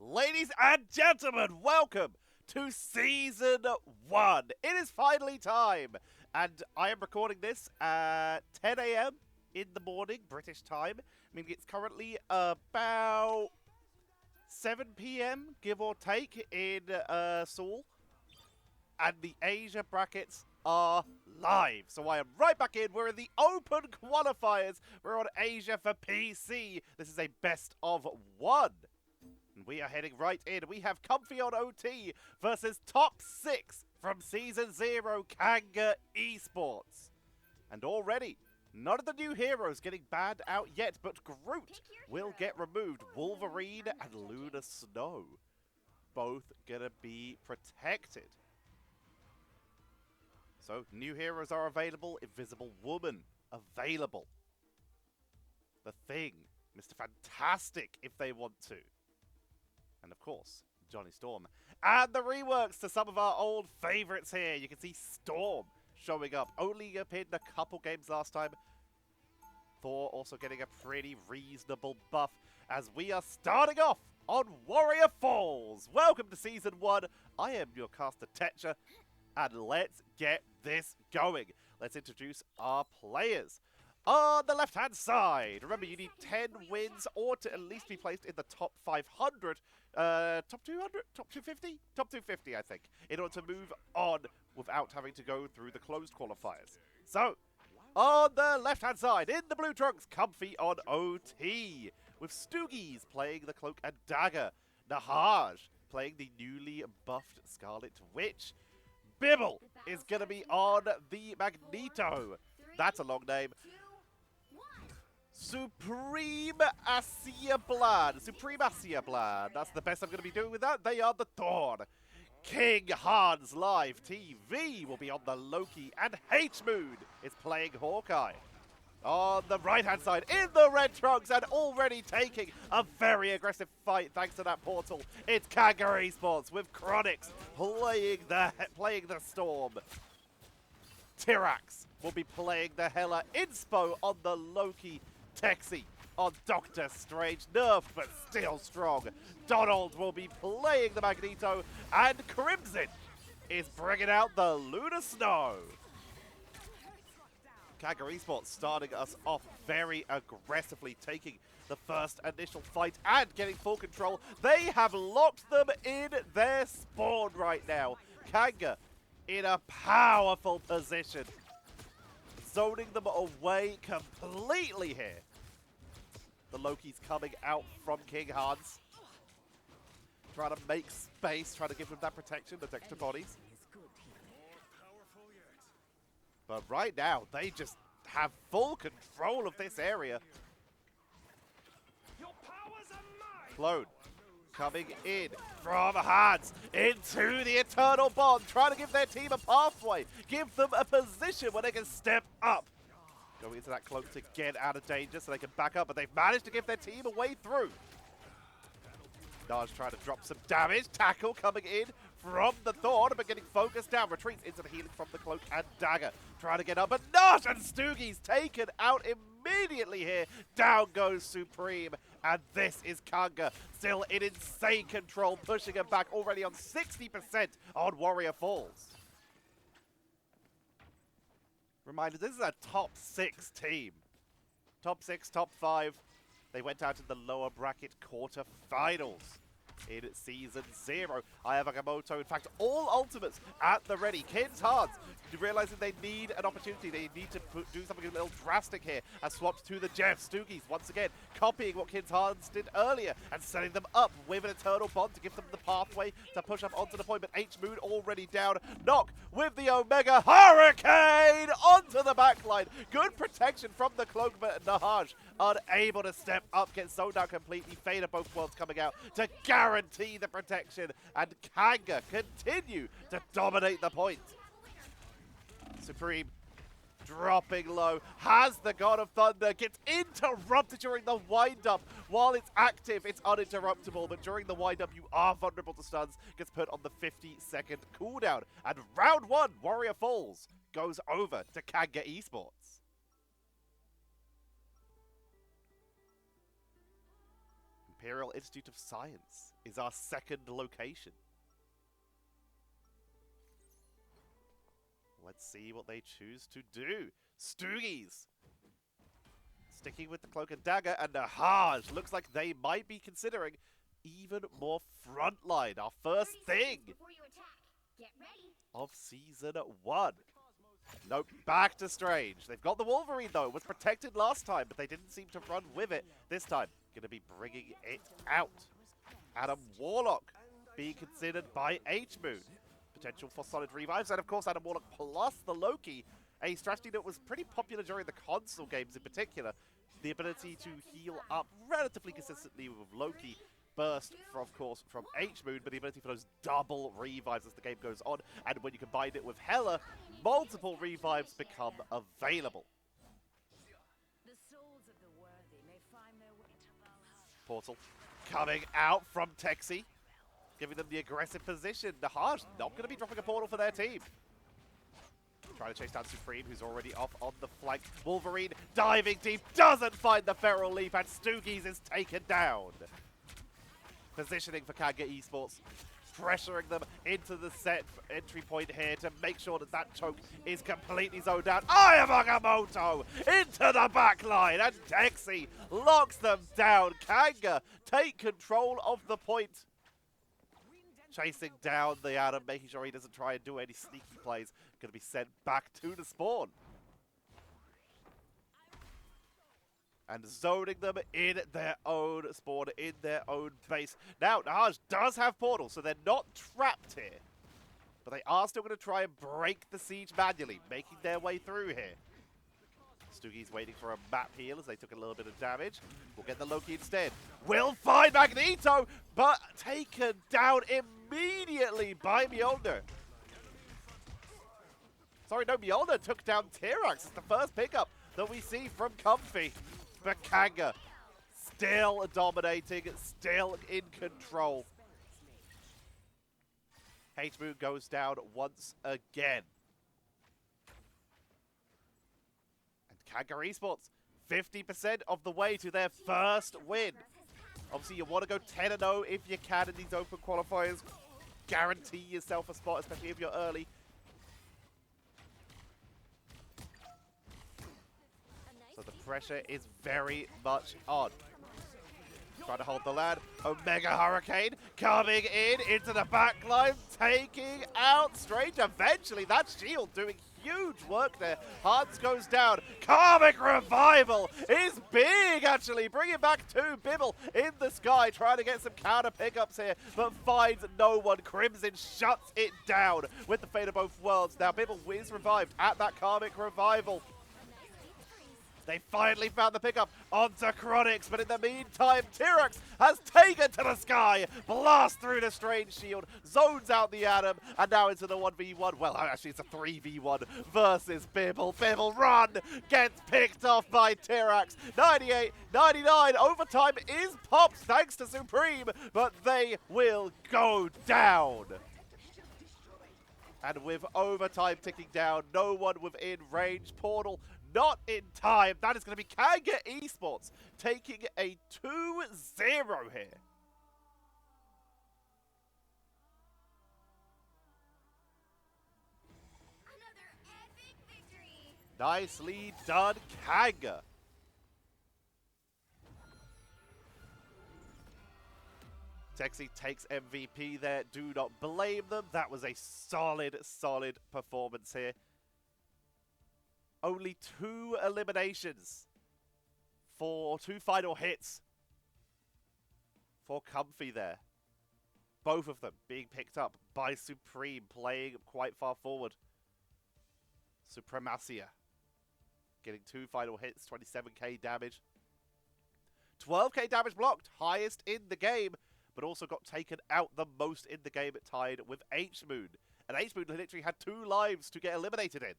Ladies and gentlemen, welcome to Season 1. It is finally time, and I am recording this at 10 a.m. in the morning, British time. I mean, it's currently about 7 p.m., give or take, in Seoul, and the Asia brackets are live. So I am right back in. We're in the open qualifiers. We're on Asia for PC. This is a best of one. We are heading right in. We have Comfy on OT versus top 6 from Season 0, KangaEsports. And already, none of the new heroes getting banned out yet, but Groot will get removed. Wolverine and Luna Snow, both gonna be protected. So, new heroes are available. Invisible Woman, available. The Thing, Mr. Fantastic if they want to. And of course, Johnny Storm. And the reworks to some of our old favorites here. You can see Storm showing up. Only appeared in a couple games last time. Thor also getting a pretty reasonable buff as we are starting off on Warrior Falls. Welcome to Season 1. I am your caster Tetcher. And let's get this going. Let's introduce our players. On the left-hand side, remember you need 10 wins or to at least be placed in the top 500, top 200, top 250? Top 250, I think, in order to move on without having to go through the closed qualifiers. So, on the left-hand side, in the blue trunks, Comfy on OT, with Stoogies playing the Cloak and Dagger, Nahaj playing the newly buffed Scarlet Witch, Bibble is going to be on the Magneto. That's a long name. Supreme Asia Blood. Supreme Asia Blood. That's the best I'm going to be doing with that. They are the Thorn. King Hans Live TV will be on the Loki. And H-Moon is playing Hawkeye. On the right-hand side, in the red trunks, and already taking a very aggressive fight thanks to that portal. It's KangaEsports with Chronix playing the Storm. Tyrax will be playing the Hela. Inspo on the Loki. Texi on Doctor Strange. Nerfed, but still strong. Donald will be playing the Magneto. And Crimson is bringing out the Luna Snow. KangaEsports starting us off very aggressively, taking the first initial fight and getting full control. They have locked them in their spawn right now. Kanga in a powerful position, zoning them away completely here. The Loki's coming out from King Hans, trying to make space, trying to give them that protection, the extra bodies. But right now, they just have full control of this area. Clone coming in from Hans into the Eternal Bond, trying to give their team a pathway, give them a position where they can step up. Going into that cloak to get out of danger so they can back up, but they've managed to give their team a way through. Naj trying to drop some damage. Tackle coming in from the Thorn, but getting focused down. Retreats into the healing from the Cloak and Dagger. Trying to get up, but Naj and Stoogie's taken out immediately here. Down goes Supreme, and this is Kanga. Still in insane control, pushing him back already on 60% on Warrior Falls. Reminder, this is a top 6 team. Top 6, top 5. They went out in the lower bracket quarterfinals in Season 0. I have Agamotto, in fact, all ultimates at the ready. Kins Hans, realizing they need an opportunity. They need to do something a little drastic here. As swapped to the Jeff. Stoogies, once again, copying what Kins Hans did earlier and setting them up with an Eternal Bond to give them the pathway to push up onto the point. But H-Moon already down. Knock with the Omega Hurricane onto the backline. Good protection from the Cloak, but Nahaj unable to step up, gets zoned out completely. Fade of both worlds coming out to guarantee the protection, and Kanga continue to dominate the point. Supreme dropping low, has the God of Thunder, gets interrupted during the wind-up. While it's active, it's uninterruptible, but during the wind-up, you are vulnerable to stuns, gets put on the 50-second cooldown. And round 1, Warrior Falls, goes over to KangaEsports. Imperial Institute of Science is our second location. Let's see what they choose to do. Stoogies! Sticking with the Cloak and Dagger, and Nahaj looks like they might be considering even more frontline. Our first thing of Season 1. Nope, back to Strange. They've got the Wolverine, though. It was protected last time, but they didn't seem to run with it this time. Going to be bringing it out. Adam Warlock being considered by H-Moon. Potential for solid revives, and of course Adam Warlock plus the Loki, a strategy that was pretty popular during the console games in particular. The ability to heal up relatively consistently with Loki, burst, of course, from H-Moon, but the ability for those double revives as the game goes on, and when you combine it with Hela, multiple revives become available. Portal coming out from Texi, giving them the aggressive position. Nahaj not going to be dropping a portal for their team. Trying to chase down Supreme, who's already off on the flank. Wolverine diving deep, doesn't find the Feral Leap, and Stoogies is taken down. Positioning for KangaEsports, pressuring them into the set entry point here to make sure that that choke is completely zoned out. Eye of Agamotto into the back line, and Texi locks them down. Kanga take control of the point. Chasing down the Adam, making sure he doesn't try and do any sneaky plays. Going to be sent back to the spawn. And zoning them in their own spawn, in their own base. Now, Nahaj does have portals, so they're not trapped here. But they are still going to try and break the siege manually, making their way through here. Stoogie's waiting for a map heal as they took a little bit of damage. We'll get the Loki instead. Will find Magneto, but taken down immediately by Mjolnir. Sorry, no, Mjolnir took down Tyrax. It's the first pickup that we see from Comfy. But Kanga still dominating, still in control. H-Moon goes down once again. And KangaEsports, 50% of the way to their first win. Obviously, you want to go 10-0 if you can in these open qualifiers. Guarantee yourself a spot, especially if you're early. So the pressure is very much on. Trying to hold the land. Omega Hurricane coming in into the backline, taking out Strange. Eventually, that shield doing huge work there. Hans goes down. Karmic Revival is big, actually. Bringing back two. Bibble in the sky, trying to get some counter pickups here, but finds no one. Crimson shuts it down with the Fate of Both Worlds. Now, Bibble is revived at that Karmic Revival. They finally found the pickup onto Chronix, but in the meantime, Tyrax has taken to the sky, blast through the Strange Shield, zones out the Atom, and now into the 1v1. Well, actually, it's a 3v1 versus Bibble. Bibble run, gets picked off by Tyrax. 98, 99, overtime is popped thanks to Supreme, but they will go down. And with overtime ticking down, no one within range. Portal not in time. That is going to be KangaEsports taking a 2-0 here. Another epic victory. Nicely done, Kanga. Texi takes MVP there. Do not blame them. That was a solid performance here. Only 2 eliminations for 2 final hits for Comfy there. Both of them being picked up by Supreme, playing quite far forward. Supremacia getting 2 final hits, 27k damage. 12k damage blocked, highest in the game, but also got taken out the most in the game, tied with H-Moon. And H-Moon literally had 2 lives to get eliminated in.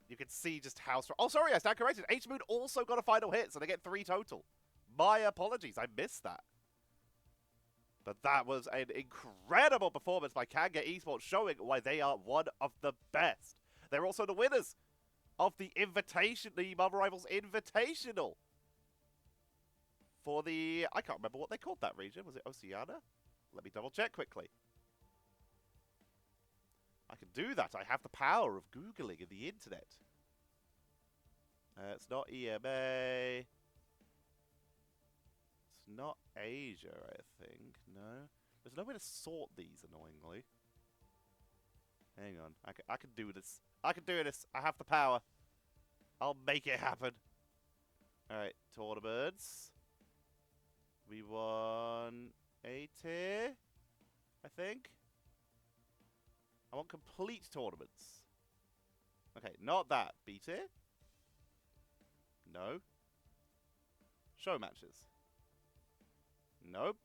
You can see just how strong. Oh, sorry, I stand corrected. H-Moon also got a final hit, so they get 3 total. My apologies, I missed that. But that was an incredible performance by KangaEsports, showing why they are one of the best. They're also the winners of the Marvel Rivals Invitational. for the... I can't remember what they called that region. Was it Oceania? Let me double check quickly. I can do that. I have the power of Googling and the internet. It's not EMA. It's not Asia, I think. No. There's no way to sort these, annoyingly. Hang on. I can do this. I can do this. I have the power. I'll make it happen. Alright, tournaments. We won A tier, I think. I want complete tournaments. Okay, not that. B tier? No. Show matches. Nope.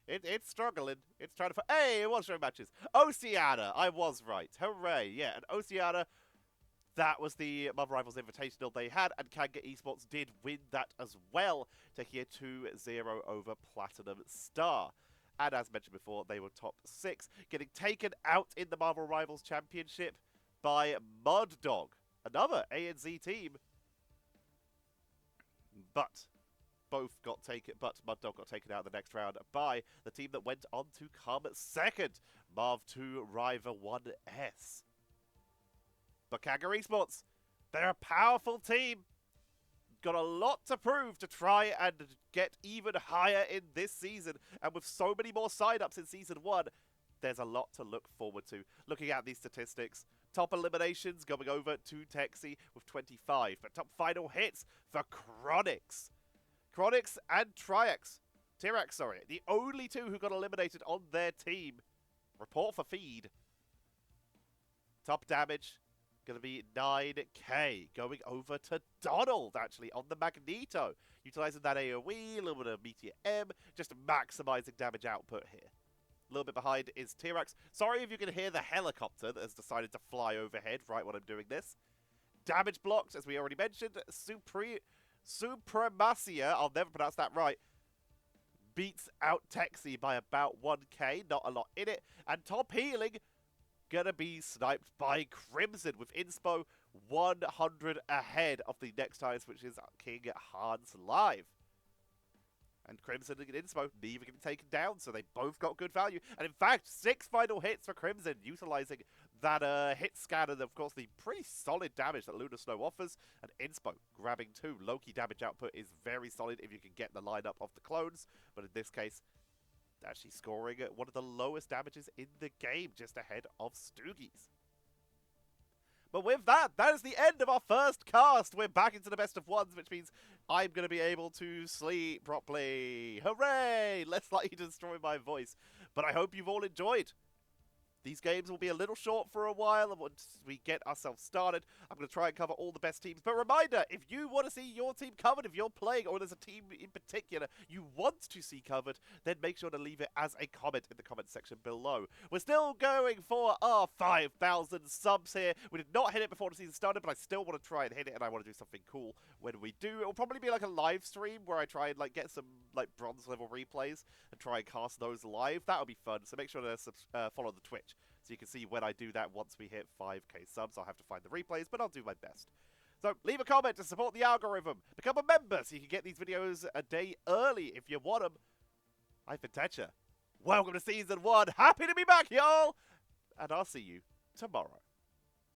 It's struggling. It's trying to... Hey, it was show matches. Oceania. I was right. Hooray. Yeah, and Oceania, that was the Marvel Rivals Invitational they had, and KangaEsports did win that as well, taking a 2-0 over Platinum Star. And as mentioned before, they were top 6, getting taken out in the Marvel Rivals Championship by Mud Dog, another ANZ team. But both got taken, but Mud Dog got taken out in the next round by the team that went on to come second, Marv2 Riva 1S. But KangaEsports, they're a powerful team. Got a lot to prove to try and get even higher in this season. And with so many more sign-ups in Season 1, there's a lot to look forward to. Looking at these statistics, top eliminations going over to Texi with 25. But top final hits for Chronix. Chronix and Triax. Tirax, sorry. The only two who got eliminated on their team. Report for feed. Top damage. Going to be 9k, going over to Donald, actually, on the Magneto. Utilizing that AoE, a little bit of Meteor M, just maximizing damage output here. A little bit behind is Tirax. Sorry if you can hear the helicopter that has decided to fly overhead right when I'm doing this. Damage blocked, as we already mentioned. Supremacia, I'll never pronounce that right, beats out Texi by about 1k, not a lot in it. And top healing, gonna be sniped by Crimson with inspo 100 ahead of the next highest, which is King Hans Live. And Crimson and inspo neither getting taken down, so they both got good value. And in fact, 6 final hits for Crimson, utilizing that hit scan and of course the pretty solid damage that Lunar Snow offers. And inspo grabbing 2. Loki damage output is very solid if you can get the lineup of the clones, but in this case, actually scoring one of the lowest damages in the game, just ahead of Stoogies. But with that, that is the end of our first cast. We're back into the best of ones, which means I'm going to be able to sleep properly. Hooray! Less likely to destroy my voice. But I hope you've all enjoyed. These games will be a little short for a while, and once we get ourselves started, I'm going to try and cover all the best teams. But reminder, if you want to see your team covered, if you're playing, or there's a team in particular you want to see covered, then make sure to leave it as a comment in the comment section below. We're still going for our 5,000 subs here. We did not hit it before the season started, but I still want to try and hit it, and I want to do something cool when we do. It will probably be like a live stream where I try and get some bronze level replays and try and cast those live. That'll be fun, so make sure to follow the Twitch, so you can see when I do that once we hit 5k subs. I'll have to find the replays, but I'll do my best. So leave a comment to support the algorithm. Become a member so you can get these videos a day early if you want them. I've been Tetcher. Welcome to Season 1. Happy to be back, y'all. And I'll see you tomorrow.